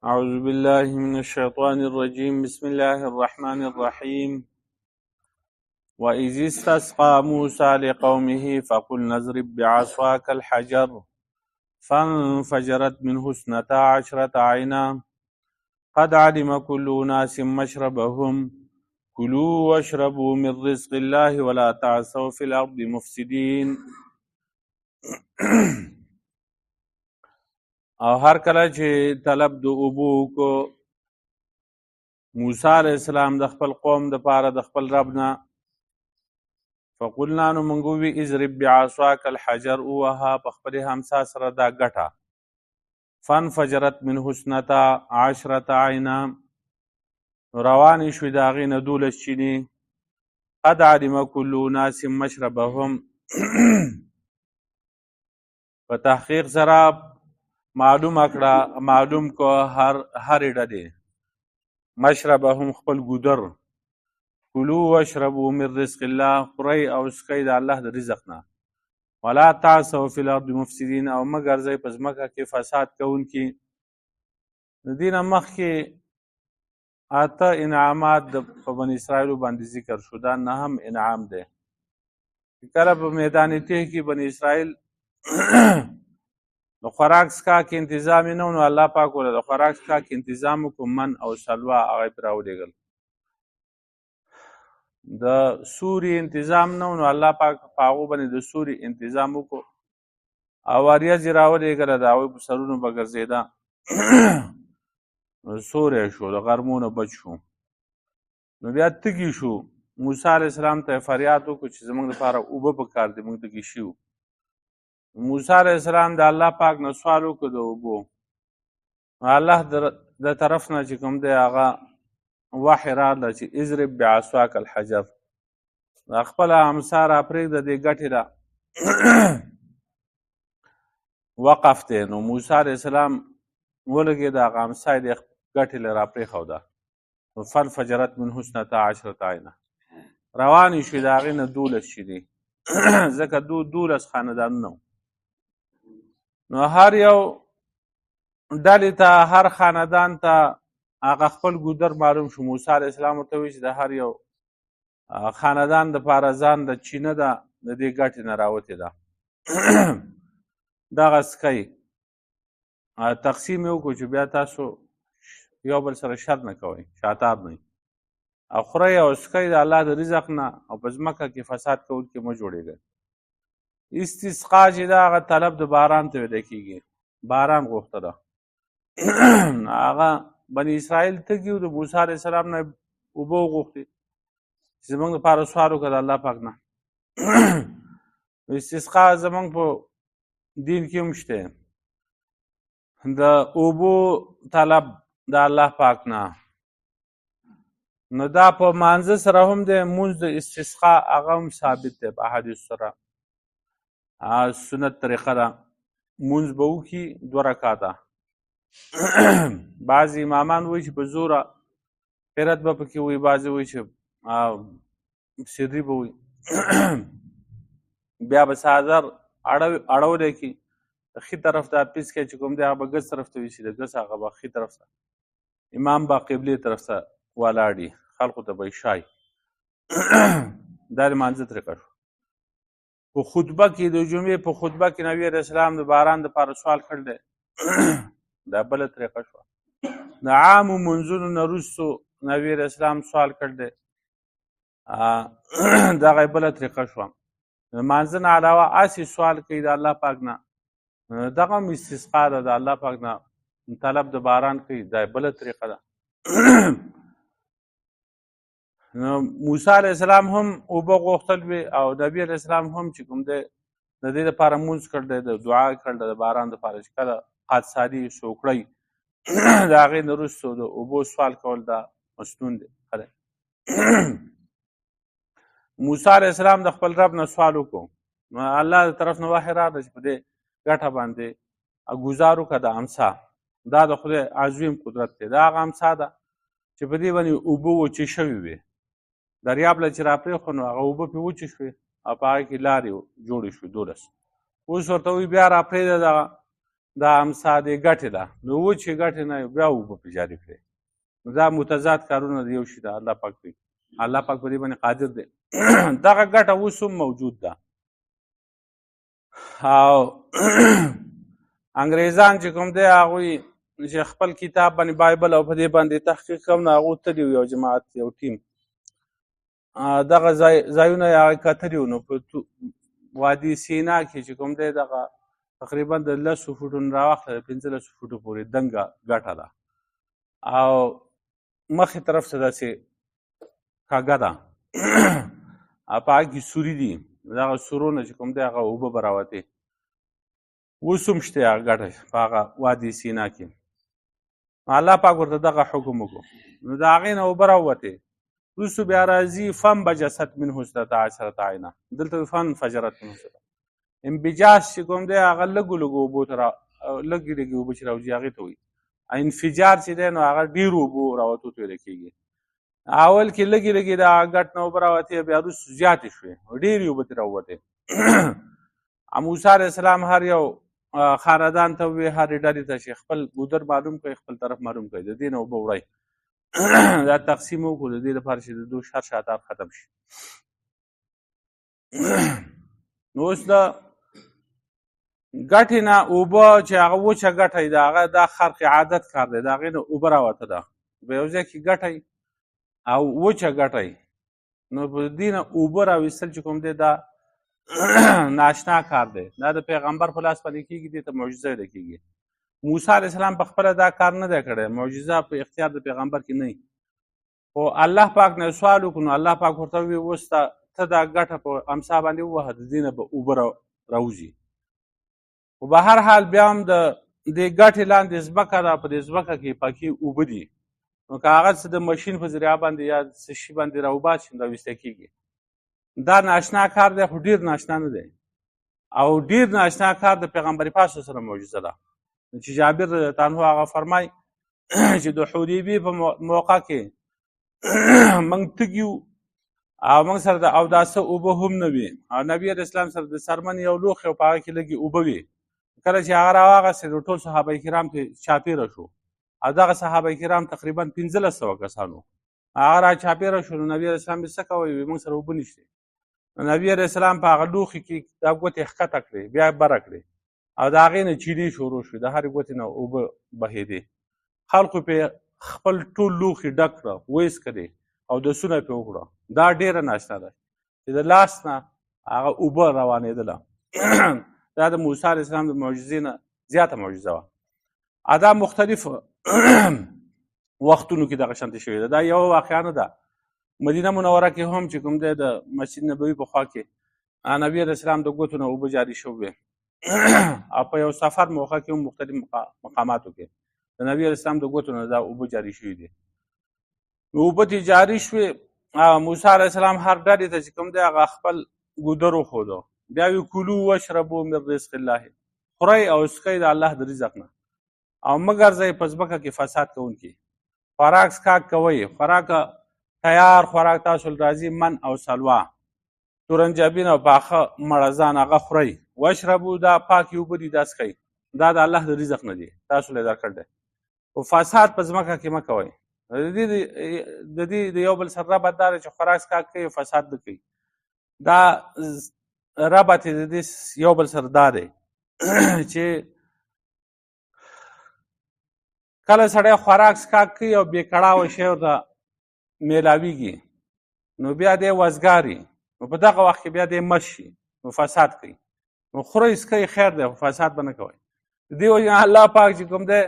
أعوذ بالله من الشيطان الرجيم بسم الله الرحمن الرحيم وإذ استسقى موسى لقومه فقلنا اضرب بعصاك الحجر فانفجرت منه 12 عينا قد علم كل أناس مشربهم كلوا واشربوا من رزق الله ولا تعثوا في الأرض مفسدين. او هر کله چې طلب د اوبو کو موسی علیه السلام د خپل قوم د پاره د خپل رب نه فقلنا نو موږ وی اضرب بعصاک الحجر وها په خپل همسا سره دا ګټه فانفجرت منه 12 عینا روانې شوې د هغې نه 12 چینې قد علم کل اناس مشربهم په تحقیق سره معلوم کو هر ډلې مشربهم خپل ګودر کلو واشربوا من رزق الله خورئ او څښئ د الله د رزق نه ولا تعثوا فی الارض مفسدین او مه ګرځئ په ځمکه کې فساد کوونکي. د دې نه مخکې 8 انعامات په بني اسرائیلو باندې ذکر شو. دا 9م انعام دی. کله په میدان تیه کې بني اسرائیل د خوراک څښاک انتظام یې نه و، نو الله پاک ورته د خوراک څښاک انتظام وکړو، من او سلوا هغه یې پرې راولېږل. د سوري انتظام نه و، نو الله پاک په هغو باندې د سوري انتظام وکړو او وریځ یې راولېږله، د هغوی په سرونو به ګرځېده، سوری شو، د غرمو نه بچ شو. نو بیا تږي شو. موسی علیه السلام ته یې فریاد وکړو چې زموږ دپاره اوبه پکار دي، موږ تږي شي وو. موسی علیه السلام د الله پاک نه سوال وکړو د اوبو. الله د طرف نه چې کوم دی هغه وحی راغله چې اضرب بعصاک الحجر، دا خپله امسا راپرېږده دې ګټې ته وقف دی. نو موسی علیه السلام ولګېد، هغه امسا یې د ګټې له راپرېښوده. فانفجرت منه 12 عینا روانې شوې د هغې نه 12 شیدې ځکه 12 خاندانونه وو. نو هر یو ډلې ته، هر خاندان ته هغه خپل ګودر معلوم شو. موسی علیه السلام ورته وویل چې د هر یو خاندان دپاره ځان د چینه ده د دې ګټې نه راوتې ده دغه څکئ. تقسیم یې وکړو چې بیا تاسو یو بل سره شر نه کوئ، شاتاب نه او خورئ او څکئ د الله د رزق نه او په ځمکه کې فساد کوونکي مه جوړېږئ. استسقا چې دا هغه طلب د باران ته ویلی کېږي، باران غوښتله. هغه بني اسرائیل تږي وو، د موسی علیه السلام نه اوبه وغوښتې چې زموږ دپاره سوال وکړه د الله پاک نه. استسقا زموږ په دین کې هم شته، د اوبو طلب د الله پاک نه. نو دا په مانځه سره هم دی، مونځ د استسقا هغه هم ثابت دی په احادیثو سره. سنت طریقه ده، مونځ به وکړي 2 رکعته. بعضې امامان وایي چې په زوره قرت به پکې وایي، بعضې وایي چې سري به وایي. بیا به څادر اړولی کړي، ښي طرف ته پیس کوي چې کوم دی هغه به ګس طرف ته ویسي، د ګس هغه به ښي طرف ته، امام به قبلې طرف ته ولاړي، خلقو ته به یې شای. دا د لمانځه طریقه شو. په خطبه کې، د جمعې په خطبه کې نبي علیه السلام د باران دپاره سوال کړی دی. دا بله طریقه شوه. د عامو منځونو نه وروستو نبي علیه السلام سوال کړی دی، دغه یې بله طریقه شوه. د لمانځه نه علاوه هسې سوال کوي د الله پاک نه، دغه هم استسقا ده، د الله پاک نه طلب د باران کوي، دا یې بله طریقه ده. موسی علیه السلام هم اوبه غوښتل وي او نبي علیه السلام هم چې کوم دی د دې دپاره مونځ کړی دی، د دعا کړی دی د باران دپاره چې کله قادسالي سوکړی د هغې نه وروستو د اوبو سوال کول دا مسنون دی. موسی علیه السلام د خپل رب نه سوال وکړو، الله د طرف نه وحی راغله چې په دې ګټه باندې ګزار وکړه د امسا. دا د خدای عظیم قدرت دی. دا هغه امسا ده چې په دې باندې اوبه وچې شوې وې، دریاب له چې راپرېښو نو هغه اوبه پرې وچې شوې او په هغې کې لارې جوړې شوې 12. اوس ورته وایي بیا راپرېږده دا امسا دې ګټې ده نو وچې ګټې نه بیا اوبه پرې جاري کړې نو دا متضاد کارونه د یو شي ده الله پاک کوي الله پاک په دې باندې قادر دی دغه ګټه اوس هم موجود ده او انګریزان چې کوم دی هغوی چې خپل کتاب باندې بایبل او په دې باندې تحقیق کوم نو هغو تلي یو جماعت یو ټیم دغه ځایونه یې هغه کتلي وو نو په وادي سینا کې چې کوم دی دغه تقریبا د 10 فوټو نه راواخله د 15 فوټو پورې دنګه ګټه ده او مخې طرف ته داسې کږه ده په هغه کې سوري دي دغه سورونه چې کوم دی هغه اوبه به راوتې اوس هم شته هغه ګټه په هغه وادي سینا کې الله پاک ورته دغه حکم وکړو نو د هغې نه اوبه راووتې وروسته بیا راځي فانبجست منه 12 عینه دلته فانفجرت منه انبجاس چې کوم دی هغه لږو لږو اوبو ته لږې لږې اوبه چې راوځي هغې ته وایي انفجار چې دی نو هغه ډېرو اوبو راوتو ته ویل کېږي اول کې لږې لږې د ګټ نه اوبه راوتې بیا وروسته زیاتې شوې ډېرې اوبه ترې راووتې موسی علیه السلام هر یو خاندان ته وویل هرې ډلې ته چې خپل ګودر معلوم کړئ خپل طرف معلوم کړئ د دې نه اوبه وړئ دا تقسیم وکړو د دې لپاره چې د دوی شر شاتاب ختم شي نو اوس د ګټې نه اوبه چې هغه وچه ګټه یي د هغه دا خرق عادت کار دی د هغې نه اوبه راوته ده په یو ځای کې ګټه او وچه ګټه نو په دې نه اوبه راویستل چې کوم دی دا ناشنا کار دی دا د پیغمبر په لاس باندې کېږي دې ته معجزه ویل کېږي موسی علیه السلام په خپله دا کار نه دی کړی معجزه په اختیار د پیغمبر کې نه خو الله پاک نه سوال وکړو نو الله پاک ورته وویل اوس ته دا ګټه په امسا باندې ووهه د دې نه به اوبه راوځي خو به هر حال بیا هم د دې ګټې لاندې ځمکه ده په دې ځمکه کې پاکې اوبه دي نو که هغه څه د ماشین په ذریعه باندې یا څه شي باندې راوباسي نو راویسته کېږي دا ناشنا کار دی خو ډېر ناشنا نه دی او ډېر ناشنا کار د پیغمبر پاک سره معجزه ده چې جابر رضی الله عنه هغه فرمای چې د حدیبیې په موقع کې موږ تږي وو او موږ سره د اوداسه اوبه هم نه وي او نبي علیه السلام سره د څرمن یو لوښی او په هغه کې لږې اوبه وي کله چې هغه راواغېستې نو ټول صحابه کرام پرې چاپېره شو او دغه صحابه کرام تقریبا 1500 کسانو هغه را چاپېره شو نو نبي علیه السلام سه کوئ موږ سره اوبه نشته نبي علیه السلام په هغه لوښي کې دا ګوتې ښکته کړې بیا بره کړې او د هغې نه چینې شروع شوې د هرې ګوتې نه اوبه بهېدې خلکو پرې خپل ټول لوښي ډک کړه ویست کړې او دسونه پرې وکړه دا ډېره ناشنا ده چې د لاس نه هغه اوبه روانېدله دا د موسی علیه السلام د معجزې نه زیاته معجزه وه دا مختلف وختونو کې دغه شانتې شوې ده دا یوه واقعه نه ده مدینه منوره کې هم چې کوم دی د مسجد نبوي په خوا کې نبي علیه السلام د ګوتو نه اوبه جاري شوې او په یو سفر موقع کې هم مختلف مقاماتو کې د نبي علیه السلام د ګوتو نه دا اوبه جاري شوي دي اوبه چې جاري شوې موسی علیه السلام هر ډلې ته چې کوم دی هغه خپل ګودر وښودو بیا وی کلو واشربو من رزق الله خورئ او څښئ د الله د رزق نه او مه ګرځئ په ځمکه کې فساد کوونکي خوراک څښاک کوئ خوراک تیار خوراک تاسو راځي من او سلوا تورنجبین او پاخه مړزان هغه خورئ واشربو دا پاکې اوبه دي دا څښئ دا د الله د رزق نه دي تاسو له درکړ دی خو فساد په ځمکه کې مه کوئ د دې د یو بل سره ربط دا دی چې خوراک څښاک کوي فساد نه کوي دا ربط یې د دې یو بل سره دا دی چې کله سړی خوراک څښاک کوي او بې کړاوه شی ورته میلاویږي نو بیا دی وزګاري نو په دغه وخت کې بیا دی مست شي نو فساد کوي نو خورئ څښئ خیر دی خو فساد به نه کوئ د دې وجې نه الله پاک چې کوم دی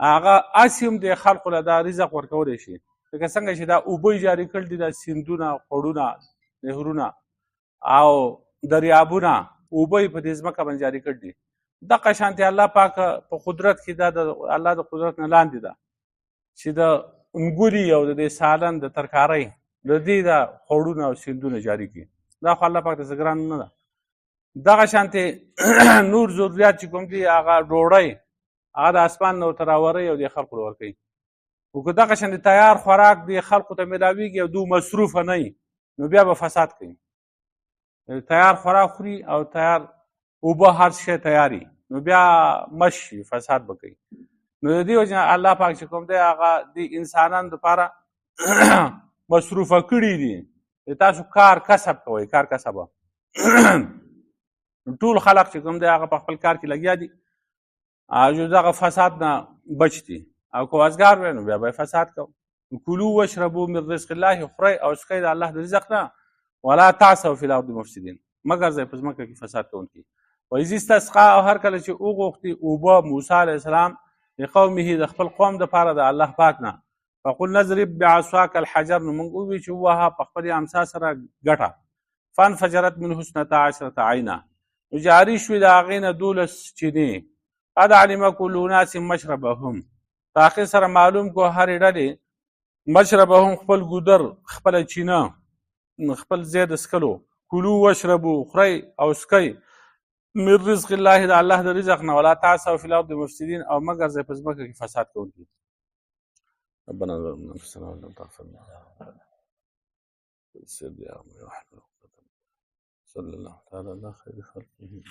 هغه هسې هم د خلقو له دا رزق ورکولی شي لکه څنګه چې دا اوبه جاري کړل دي دا سیندونه خوړونه نهرونه او دریابونه اوبه یې په دې ځمکه باندې جاري کړي دي دغه شانتې الله پاک په قدرت کې دا د الله د قدرت نه لاندې ده چې د انګوري او د دې سالن د ترکارۍ د دې د خوړونه او سیندونه جاري کړي دا خو الله پاک ته څه ګران نه ده دغه شانتې نور ضرورت چې کوم دي هغه ډوډۍ هغه د اسمان نه ورته راورئ او دې خلقو له ورکوي خو که دغه شانتې تیار خوراک دې خلقو ته میلاویږي او دو مصروفه نه وي نو بیا به فساد کوي تیار خوراک خوري او تیار اوبه هر شی تیاري نو بیا مشي فساد به کوي. نو د دې وجې نه الله پاک چې کوم دی هغه د انسانانو دپاره مصروفه کړي دي تاسو کار کسب کوئ کار کسبه ټول خلق چې کوم دی هغه په خپل کار کې لګیا دي او دغه فساد نه بچ دي او که وزګار وی نو بیا به فساد کوو. کلو واشربو من رزق الله خورئ او څښئ د الله د رزق نه ولا تعثوا فی الارض مفسدین مګر ځئ په ځمکه کې فساد کوونکي. واذ استسقا او هر کله چې وغوښتي اوبه موسی علیه السلام لقومه د خپل قوم دپاره د الله پاک نه فقل نضرب بعصاک الحجر نو موږ ووایو چې ووهه په خپلې امسا سره ګټه فانفجرت منه اثنتا عشرة عینه نو جاري شوې د هغې نه 12 چینې قد علم کل اناس مشربهم په هغې سره معلوم کو هرې ډلې مشربهم خپل ګودر خپله چینه خپل ځای د څکلو کلو واشربو خورئ او څکئ من رزق الله د الله د رزق نه ولا تعثوا فی الارض مفسدین او مګر ځئ په ځمکه کې فساد کوونکي. ربنا ظلمنا انفسنا وان لم تغفر لنا وترحمنا صلى الله تعالى على خير خلقه